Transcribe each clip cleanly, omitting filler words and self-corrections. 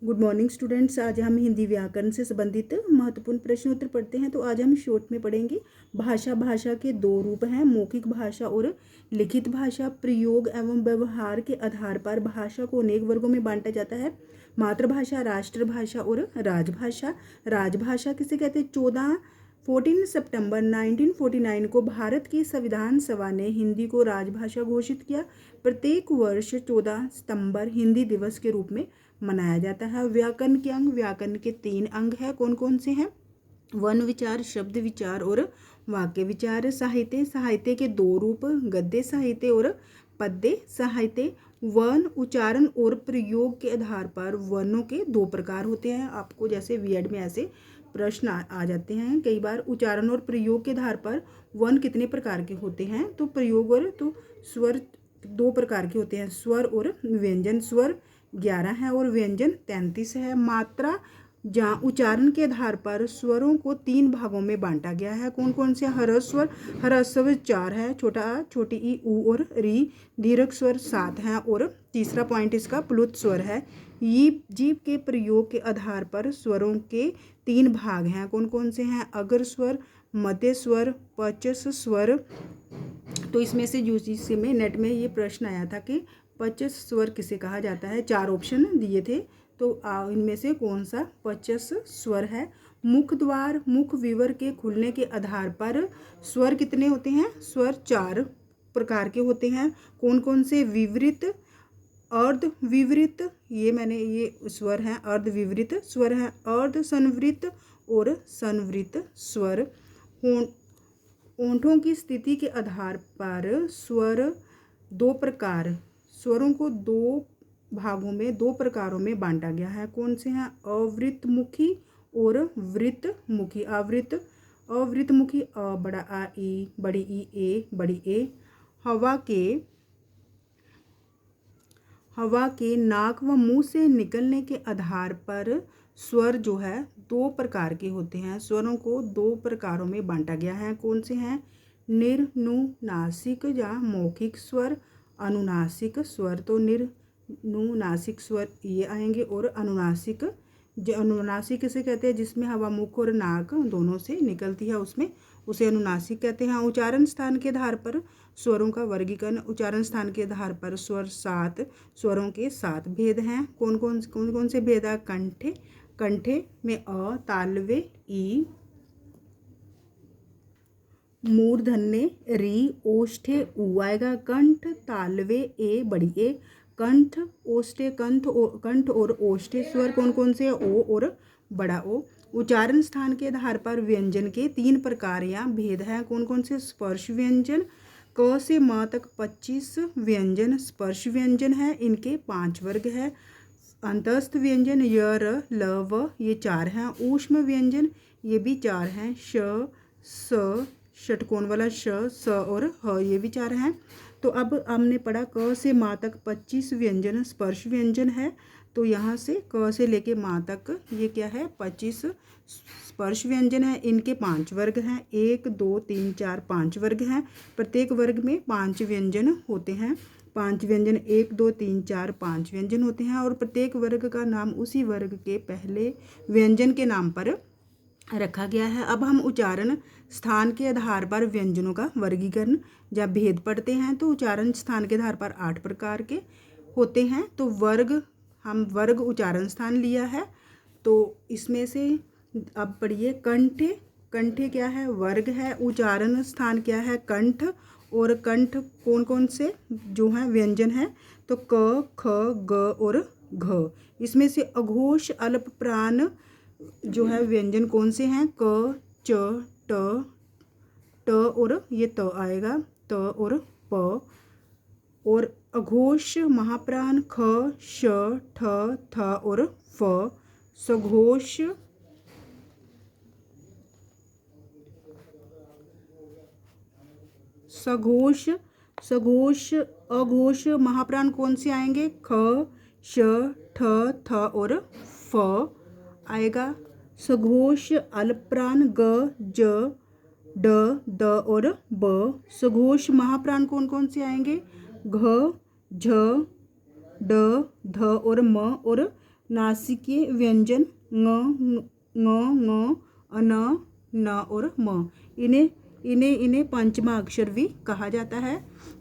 Good morning students. आज हम हिंदी व्याकरण से संबंधित महत्वपूर्ण प्रश्न उत्तर पढ़ते हैं। तो आज हम शॉर्ट में पढ़ेंगे भाषा। भाषा के दो रूप हैं, मौखिक भाषा और लिखित भाषा। प्रयोग एवं व्यवहार के आधार पर भाषा को अनेक वर्गों में बांटा जाता है। मातृभाषा, राष्ट्रभाषा और राजभाषा। राजभाषा किसे कहते हैं? 14 सितंबर 1949 को भारत की संविधान सभा ने हिंदी को राजभाषा घोषित किया। प्रत्येक वर्ष 14 सितंबर हिंदी दिवस के रूप में मनाया जाता है। व्याकरण के अंग। व्याकरण के 3 अंग हैं। कौन कौन से हैं? वन विचार, शब्द विचार और वाक्य विचार। साहित्य। साहित्य के 2 रूप, गद्य साहित्य और पद्य साहित्य। वन उच्चारण और प्रयोग के आधार पर वर्णों के 2 प्रकार होते हैं। आपको जैसे बीएड में ऐसे प्रश्न आ जाते हैं कई बार। उच्चारण और प्रयोग के आधार पर वन कितने प्रकार के होते हैं? तो प्रयोग और तो स्वर 2 प्रकार के होते हैं, स्वर और व्यंजन। स्वर 11 है और व्यंजन 33 है। मात्रा। जहाँ उच्चारण के आधार पर स्वरों को 3 भागों में बांटा गया है। कौन कौन से? ह्रस्व स्वर। ह्रस्व स्वर 4 है, छोटा आ, छोटी ई, ऊ और री। दीर्घ स्वर 7 हैं और तीसरा पॉइंट इसका प्लुत स्वर है। जीभ के प्रयोग के आधार पर स्वरों के 3 भाग हैं। कौन कौन से हैं? अग्र स्वर, मध्य स्वर, पचस स्वर। तो इसमें से यूजीसी में नेट में ये प्रश्न आया था कि पचस स्वर किसे कहा जाता है। 4 ऑप्शन दिए थे, तो इनमें से कौन सा पचस स्वर है? मुख द्वार। मुख विवर के खुलने के आधार पर स्वर कितने होते हैं? स्वर 4 प्रकार के होते हैं। कौन कौन से? विवृत, अर्ध विवृत, ये स्वर हैं। अर्ध विवृत स्वर हैं। अर्ध संवृत और संवृत स्वर। होंठों की स्थिति के आधार पर स्वर 2 प्रकार, स्वरों को 2 भागों में 2 प्रकारों में बांटा गया है। कौन से हैं? अवृतमुखी और वृतमुखी। अवृतमुखी अ बड़ा आ, ई बड़ी ई, ए बड़ी ए। हवा के नाक व मुंह से निकलने के आधार पर स्वर जो है 2 प्रकार के होते हैं। स्वरों को 2 प्रकारों में बांटा गया है। कौन से हैं? निर्नुनासिक या मौखिक स्वर, अनुनासिक स्वर। तो निर्नुनासिक स्वर ये आएंगे और अनुनासिक। जो अनुनासिक किसे कहते हैं? जिसमें हवा मुख और नाक दोनों से निकलती है, उसमें उसे अनुनासिक कहते हैं। उच्चारण स्थान के आधार पर स्वरों का वर्गीकरण। उच्चारण स्थान के आधार पर स्वर 7 स्वरों के 7 भेद हैं। कौन कौन से भेद है? कंठे। कंठे में अ, तालवे ई, मूर्धन्य री, ओष्ठे ऊ आएगा। कंठ तालवे ए बड़ी ए। कंठ ओष्ठे, कंठ और ओष्ठे स्वर कौन कौन से? ओ और बड़ा ओ। उच्चारण स्थान के आधार पर व्यंजन के 3 प्रकार या भेद हैं। कौन कौन से? स्पर्श व्यंजन। क से म तक 25 व्यंजन स्पर्श व्यंजन है, इनके 5 वर्ग है। अंतस्थ व्यंजन य, र, ल, व ये 4 हैं। ऊष्म व्यंजन ये भी 4 हैं। श, स, षटकोण वाला श, स और ह ये भी 4 हैं। तो अब हमने पढ़ा क से माँ तक 25 व्यंजन स्पर्श व्यंजन है। तो यहाँ से क से लेके माँ तक ये क्या है? 25 स्पर्श व्यंजन है, इनके 5 वर्ग हैं। 1 2 3 4 5 वर्ग हैं। प्रत्येक वर्ग में 5 व्यंजन होते हैं। 5 व्यंजन 1 2 3 4 5 व्यंजन होते हैं और प्रत्येक वर्ग का नाम उसी वर्ग के पहले व्यंजन के नाम पर रखा गया है। अब हम उच्चारण स्थान के आधार पर व्यंजनों का वर्गीकरण या भेद पढ़ते हैं। तो उच्चारण स्थान के आधार पर 8 प्रकार के होते हैं। तो हम वर्ग उच्चारण स्थान लिया है। तो इसमें से अब पढ़िए कंठे। कंठे क्या है? वर्ग है। उच्चारण स्थान क्या है? कंठ। और कंठ कौन कौन से जो हैं व्यंजन हैं? तो क, ख, ग और घ। इसमें से अघोष अल्प प्राण जो है व्यंजन कौन से हैं? क, च, ट और ये त आएगा, त और प। और अघोष महाप्राण ख, श, ठ, थ और फ। सघोष सघोष सघोष अघोष महाप्राण कौन से आएंगे? ख, श, ठ, थ और फ आएगा। सघोष अल्पप्राण ग, ज, ड, द और ब। सघोष महाप्राण कौन कौन से आएंगे? घ, झ, ड, ध और म। और नासिकीय व्यंजन ङ ङ अन न और म। इन्हें इन्हें इन्हें पंचमा अक्षर भी कहा जाता है।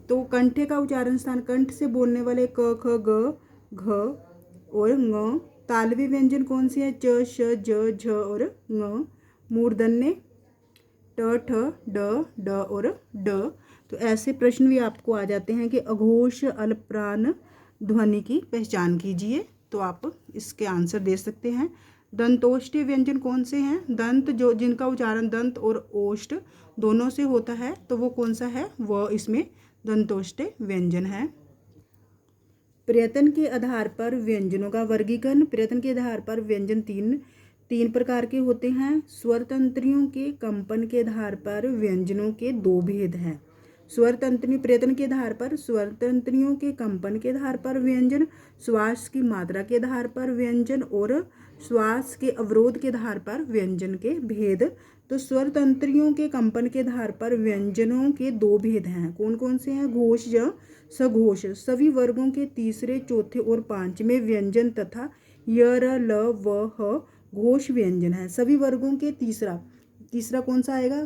तो कंठे का उच्चारण स्थान कंठ से बोलने वाले क ख ग घ और ङ। तालवी व्यंजन कौन से हैं? च श ज झ और ङ। मूर्धन्य ट ठ ड ड और ड। तो ऐसे प्रश्न भी आपको आ जाते हैं कि अघोष अल्पप्राण ध्वनि की पहचान कीजिए, तो आप इसके आंसर दे सकते हैं। दंतोष्ठीय व्यंजन कौन से हैं? दंत जो जिनका उच्चारण दंत और ओष्ठ दोनों से होता है, तो वो कौन सा है? वह इसमें दंतोष्ठीय व्यंजन है। प्रयत्न के आधार पर व्यंजनों का वर्गीकरण। प्रयत्न के आधार पर व्यंजन तीन प्रकार के होते हैं। स्वर तंत्रियों के कंपन के आधार पर व्यंजनों के दो भेद हैं। स्वर तंत्रियों प्रयत्न के आधार पर स्वर तंत्रियों के कंपन के आधार पर व्यंजन, श्वास की मात्रा के आधार पर व्यंजन और श्वास के अवरोध के आधार पर व्यंजन के भेद। तो स्वर तंत्रियों के कंपन के आधार पर व्यंजनों के दो भेद हैं। कौन कौन से हैं? घोष या सघोष। सभी वर्गों के तीसरे, चौथे और पांचवें व्यंजन तथा य र ल व ह घोष व्यंजन है। सभी वर्गों के तीसरा कौन सा आएगा?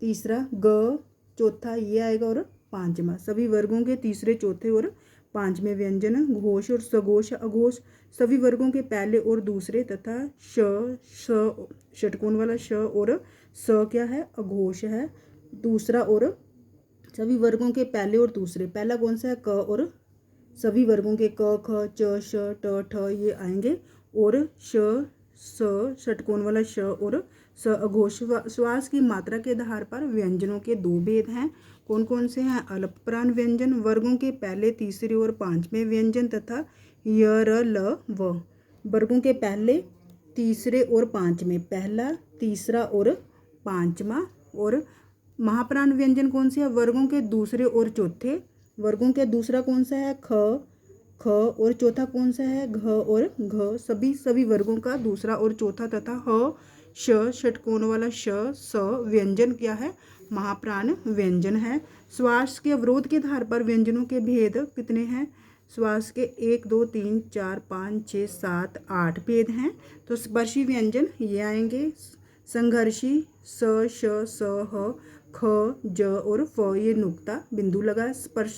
तीसरा ग, चौथा ये आएगा और पांचवा। सभी वर्गों के तीसरे, चौथे और पांचवें व्यंजन घोष और सघोष अघोष। सभी वर्गों के पहले और दूसरे तथा षटकोण वाला श और स क्या है? अघोष है। दूसरा और सभी वर्गों के पहले और दूसरे, पहला कौन सा है? क और सभी वर्गों के क ख च श ट ठ ये आएंगे और श स षटकोण वाला श और स अघोष। श्वास की मात्रा के आधार पर व्यंजनों के दो भेद हैं। कौन कौन से हैं? अल्पप्राण व्यंजन वर्गों के पहले, तीसरे और पांचवें व्यंजन तथा य र ल व वर्गों के पहले, तीसरे और पांचवें, पहला, तीसरा और पांचवा। और महाप्राण व्यंजन कौन से है? वर्गों के दूसरे और चौथे। वर्गों के दूसरा कौन सा है? ख और चौथा कौन सा है? घ और घ। सभी वर्गों का दूसरा और चौथा तथा ह श षटकोण वाला श स व्यंजन क्या है? महाप्राण व्यंजन है। श्वास के अवरोध के आधार पर व्यंजनों के भेद कितने हैं? श्वास के 1 2 3 4 5 6 7 8 भेद हैं। तो स्पर्शी व्यंजन ये आएंगे। संघर्षी स श स ह ख ज और फ ये नुक्ता बिंदु लगा। स्पर्श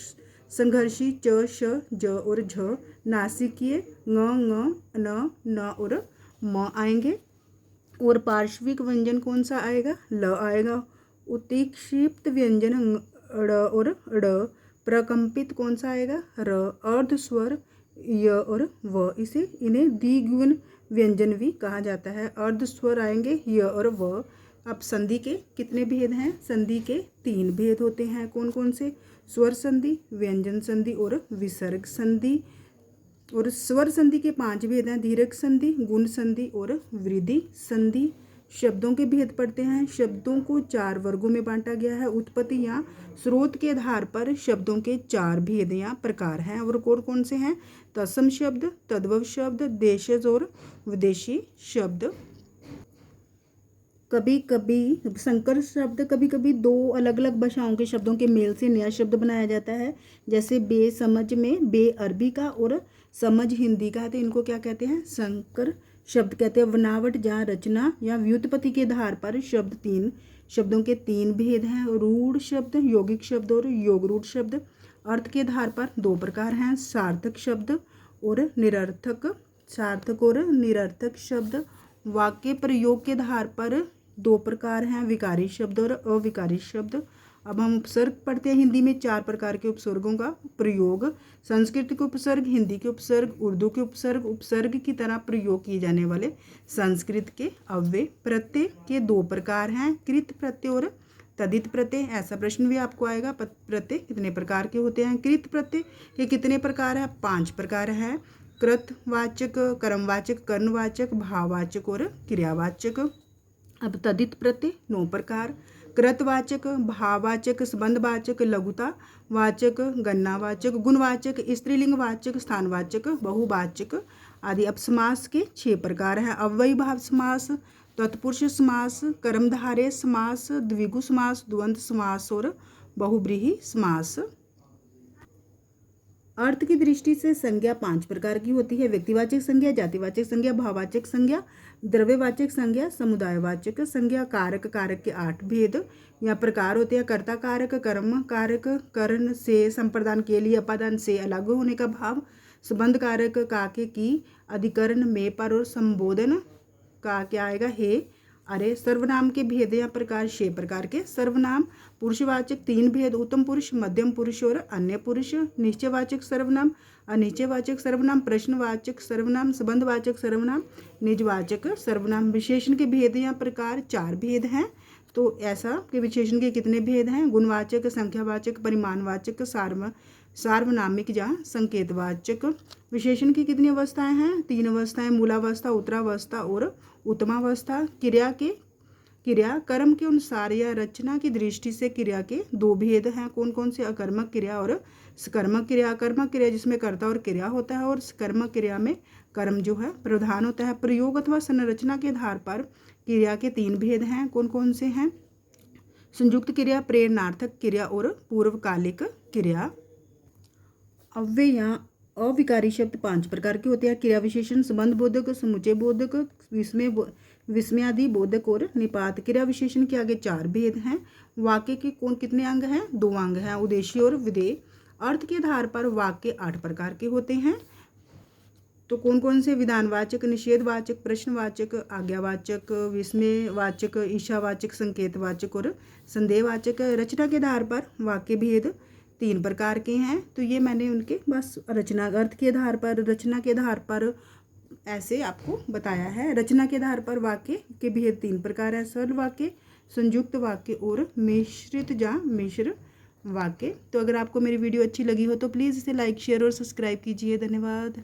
संघर्षी च श ज और झ। नासिकीय ङ न और म आएंगे। और पार्श्विक व्यंजन कौन सा आएगा? ल आएगा। उत्क्षिप्त व्यंजन ड़ और ड़। प्रकंपित कौन सा आएगा? र। अर्ध स्वर य और व। इन्हें द्विगुण व्यंजन भी कहा जाता है। अर्ध स्वर आएंगे य और व। अब संधि के कितने भेद हैं? संधि के 3 भेद होते हैं। कौन कौन से? स्वर संधि, व्यंजन संधि और विसर्ग संधि। और स्वर संधि के 5 भेद हैं। दीर्घ संधि, गुण संधि और वृद्धि संधि। शब्दों के भेद पढ़ते हैं। शब्दों को 4 वर्गों में बांटा गया है। उत्पत्ति या स्रोत के आधार पर शब्दों के 4 भेद या प्रकार हैं। और कौन कौन से हैं? तत्सम शब्द, तद्भव शब्द, देशज और विदेशी शब्द। कभी कभी संकर शब्द, कभी कभी 2 अलग अलग भाषाओं के शब्दों के मेल से नया शब्द बनाया जाता है। जैसे बेसमझ में बे अरबी का और समझ हिंदी का है, तो इनको क्या कहते हैं? संकर शब्द कहते हैं। बनावट जहाँ रचना या व्युत्पत्ति के आधार पर शब्दों के 3 भेद हैं। रूढ़ शब्द, यौगिक शब्द और योगरूढ़ शब्द। अर्थ के आधार पर 2 प्रकार हैं। सार्थक शब्द और निरर्थक। सार्थक और निरर्थक शब्द। वाक्य प्रयोग के आधार पर 2 प्रकार हैं। विकारी शब्द और अविकारी शब्द। अब हम उपसर्ग पढ़ते हैं। हिंदी में 4 प्रकार के उपसर्गों का प्रयोग। संस्कृत के उपसर्ग, हिंदी के उपसर्ग, उर्दू के उपसर्ग। उपसर्ग की तरह प्रयोग किए जाने वाले संस्कृत के अव्यय प्रत्यय के 2 प्रकार हैं। कृत प्रत्यय और तदित प्रत्यय। ऐसा प्रश्न भी आपको आएगा। प्रत्यय कितने प्रकार के होते हैं? कृत प्रत्यय के कितने प्रकार हैं? 5 प्रकार हैं। कृतवाचक, कर्मवाचक, कर्णवाचक, भाववाचक और क्रियावाचक। अब तदित प्रत्यय 9 प्रकार। कृतवाचक, भाववाचक, संबंधवाचक, लघुता वाचक, गणनावाचक, गुणवाचक, स्त्रीलिंगवाचक, स्थानवाचक, बहुवाचक आदि। अब समास के 6 प्रकार हैं। अव्ययी भाव समास, तत्पुरुष समास, कर्मधारय समास, द्विगु समास, द्वंद्व समास और बहुव्रीहि समास। अर्थ की दृष्टि से संज्ञा 5 प्रकार की होती है। व्यक्तिवाचक संज्ञा, जातिवाचक संज्ञा, भाववाचक संज्ञा, द्रव्यवाचक संज्ञा, समुदायवाचक संज्ञा। कारक, कारक के 8 भेद या प्रकार होते हैं। कर्ता कारक, कर्म कारक, करण से, संप्रदान के लिए, अपादान से, अलग होने का भाव। संबंध कारक, काके की, अधिकरण में, पर और संबोधन का क्या आएगा, हे, अरे। सर्वनाम के भेद या प्रकार 6 प्रकार के सर्वनाम। पुरुषवाचक 3 भेद, उत्तम पुरुष, मध्यम पुरुष और अन्य पुरुष। निश्चयवाचक सर्वनाम, अनिश्चयवाचक सर्वनाम, प्रश्नवाचक सर्वनाम, संबंधवाचक सर्वनाम, निजवाचक सर्वनाम। विशेषण के भेद या प्रकार 4 भेद हैं। तो ऐसा कि विशेषण के कितने भेद हैं? गुणवाचक, संख्यावाचक, परिमाणवाचक, सार्वनामिक या संकेतवाचक। विशेषण की कितनी अवस्थाएं हैं? 3 अवस्थाएं, मूलावस्था, उत्तरावस्था और उत्तमावस्था। क्रिया कर्म के अनुसार या रचना की दृष्टि से क्रिया के 2 भेद हैं। कौन कौन से? अकर्मक क्रिया और सकर्मक क्रिया। अकर्मक क्रिया जिसमें कर्ता और क्रिया होता है, और सकर्मक क्रिया में कर्म जो है प्रधान होता है। प्रयोग अथवा संरचना के आधार पर क्रिया के 3 भेद हैं। कौन कौन से हैं? संयुक्त क्रिया, प्रेरणार्थक क्रिया और पूर्वकालिक क्रिया। अव्यय या अविकारी शब्द 5 प्रकार के होते हैं। क्रिया विशेषण, संबंध बोधक, समुच्चय बोधक, विस्मयादि बोधक और निपात। क्रिया विशेषण के आगे 4 भेद हैं। वाक्य के कितने अंग हैं? 2 अंग हैं, उद्देश्य और विधेय। अर्थ के आधार पर वाक्य 8 प्रकार के होते हैं। तो कौन कौन से? विधानवाचक, निषेधवाचक, प्रश्नवाचक, आज्ञावाचक, विस्मयवाचक, ईशावाचक, संकेतवाचक और संदेहवाचक। रचना के आधार पर वाक्य भेद 3 प्रकार के हैं। तो ये मैंने उनके बस रचना, अर्थ के आधार पर, रचना के आधार पर ऐसे आपको बताया है। रचना के आधार पर वाक्य के भेद 3 प्रकार है। सरल वाक्य, संयुक्त वाक्य और मिश्रित या मिश्र वाक्य। तो अगर आपको मेरी वीडियो अच्छी लगी हो तो प्लीज़ इसे लाइक, शेयर और सब्सक्राइब कीजिए। धन्यवाद।